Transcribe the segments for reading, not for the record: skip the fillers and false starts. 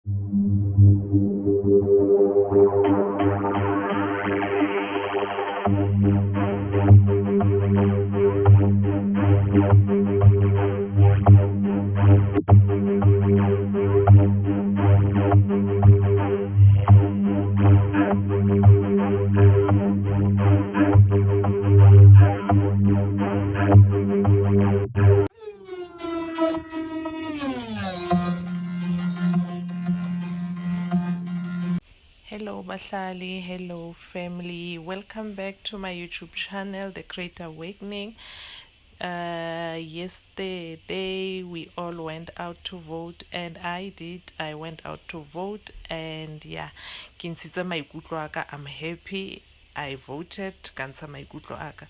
Hello Bahlali, hello family. Welcome back to my YouTube channel, The Great Awakening. Yesterday we all went out to vote, and I did. I went out to vote, and yeah, kinsitsa maikutlo aka. I'm happy I voted. Kansa maikutlo aka.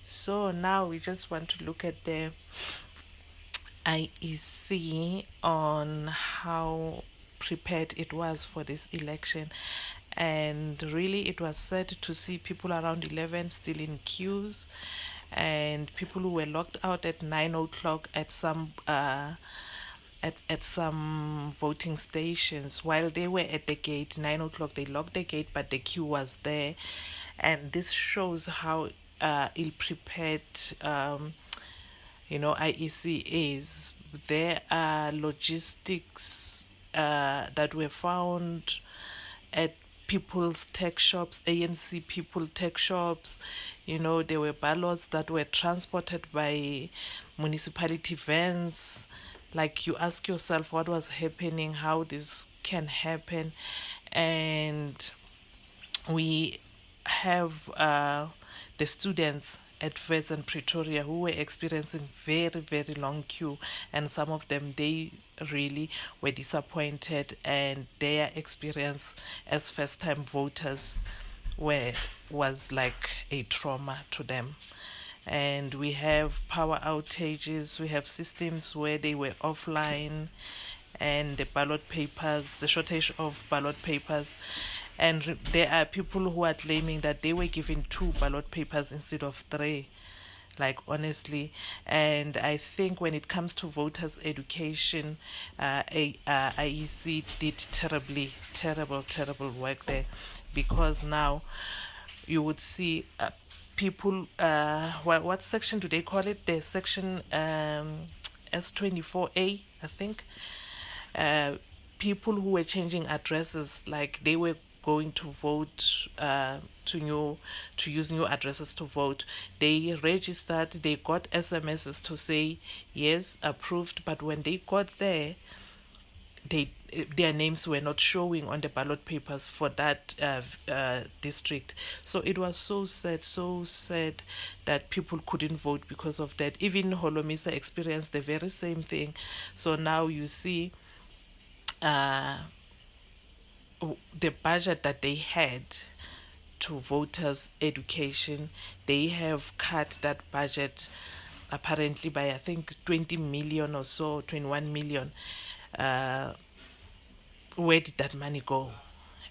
So now we just want to look at the IEC on how prepared it was for this election. And really, it was sad to see people around 11 still in queues, and people who were locked out at 9 o'clock at some some voting stations while they were at the gate. 9 o'clock they locked the gate, but the queue was there, and this shows how ill prepared IEC is. There are logistics that were found at people's tech shops, ANC people tech shops. There were ballots that were transported by municipality vans. Like, you ask yourself what was happening, how this can happen. And we have the students at Wits and Pretoria who were experiencing very, very long queue, and some of them, they really were disappointed, and their experience as first-time voters was like a trauma to them. And we have power outages, we have systems where they were offline, and the shortage of ballot papers. And there are people who are claiming that they were given 2 ballot papers instead of 3, like, honestly. And I think when it comes to voters education, IEC did terrible work there, because now you would see people, what section do they call it? The section S24A, I think. People who were changing addresses, like they were going to vote, to use new addresses to vote. They registered, they got SMSs to say yes, approved, but when they got there, their names were not showing on the ballot papers for that district. So it was so sad that people couldn't vote because of that. Even Holomisa experienced the very same thing. So now you see the budget that they had to voters education, they have cut that budget apparently by, I think, 20 million or so, 21 million. Where did that money go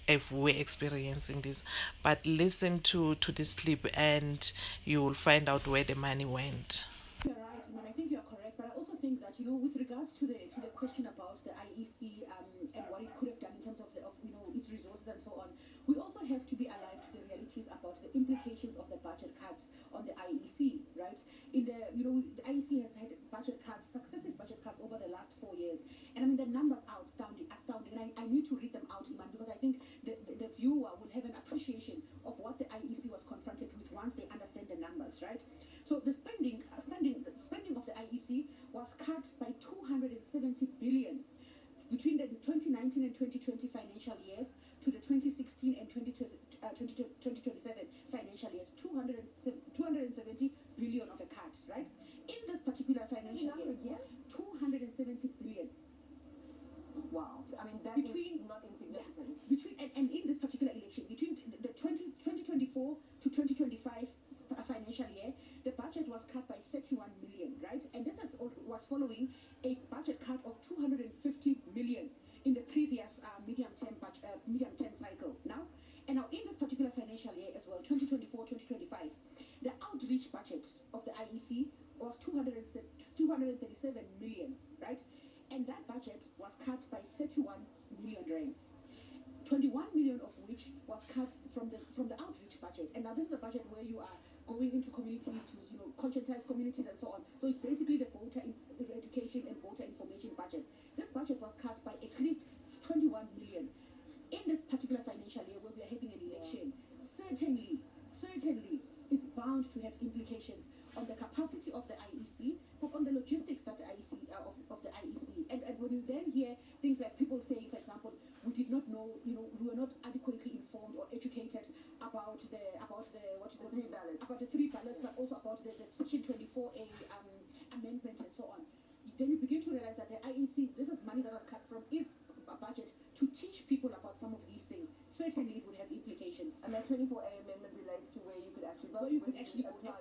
if we're experiencing this? But listen to this clip, and you will find out where the money went. You're right, I think you're correct, but I also think that, with regards to the question about the IEC and what it could have done in terms of its resources and so on, we also have to be alive to the realities about the implications of the budget cuts on the IEC, right? The IEC has had successive budget cuts over the last 4 years, and the numbers are astounding, and I need to read them out, Iman, because I think the viewer will have an appreciation of what the IEC was confronted with once they understand the numbers, right? So the spending of the IEC was cut by 270 billion between the 2019 and 2020 financial years to the 2016 and 2027 financial years. 270 billion of a cut, right? In this particular financial year, 270 billion. Wow. That is not insignificant. And in this particular election, between the 2024 to 2025 financial year, the budget was cut by 31 million, right? And this was following a budget cut of 250 million in the previous medium-term cycle. Now in this particular financial year as well, 2024-2025, the outreach budget of the IEC was 237 million, right? And that budget was cut by 31 million rands. 21 million of which was cut from the outreach budget. And now this is the budget where you are going into communities to conscientize communities and so on. So it's basically the voter education and voter information budget. This budget was cut by at least 21 million. In this particular financial year where we are having an election, certainly it's bound to have implications on the capacity of the IEC, but on the logistics that the IEC of the IEC. And when you then hear things like people saying, for example, we did not know, we were not adequately informed or educated about the three ballots, but also about the Section 24A amendment and so on. Then you begin to realize that the IEC, this is money that was cut from its budget to teach people about some of these things. Certainly, it would have implications. And that 24A amendment relates to where you could actually vote. Where you could actually vote.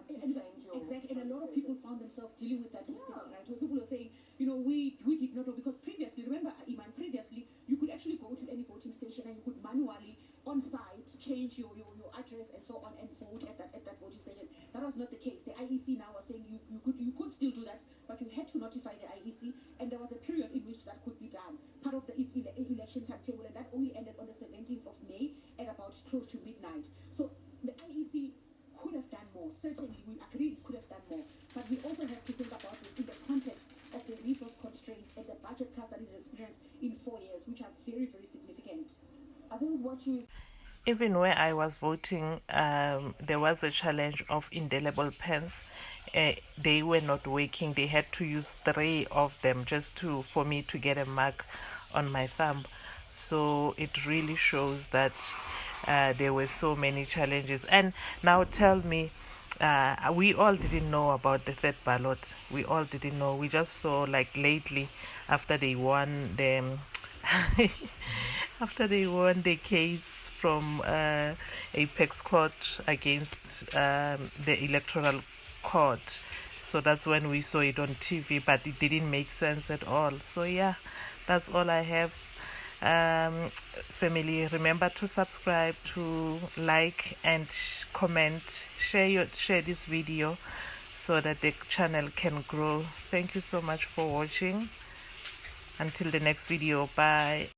Exactly. And a lot of people found themselves dealing with that yesterday, right? Where people are saying, we did not know, because previously, remember, Iman, previously, you could actually go to any voting station and you could manually, on site, change your address and so on and vote at that voting station. That was not the case. The IEC now was saying you could still do that, but you had to notify the IEC, and there was a period in which that could be done. Part of its election timetable, and that only ended on the 17th of May at about close to midnight. So the IEC could have done more. Certainly, we agree it could have done more. But we also have to think about this in the context of the resource constraints and the budget cuts that is experienced in 4 years, which are very, very significant. I think what you... Even where I was voting, there was a challenge of indelible pens. They were not working. They had to use 3 of them just for me to get a mark on my thumb. So it really shows that there were so many challenges. And now tell me, we all didn't know about the third ballot. We all didn't know. We just saw, like, lately, after they won the after they won the case from Apex Court against the Electoral Court. So that's when we saw it on TV, but it didn't make sense at all. So yeah, that's all I have. Family, remember to subscribe, to like and comment, share this video so that the channel can grow. Thank you so much for watching. Until the next video, bye.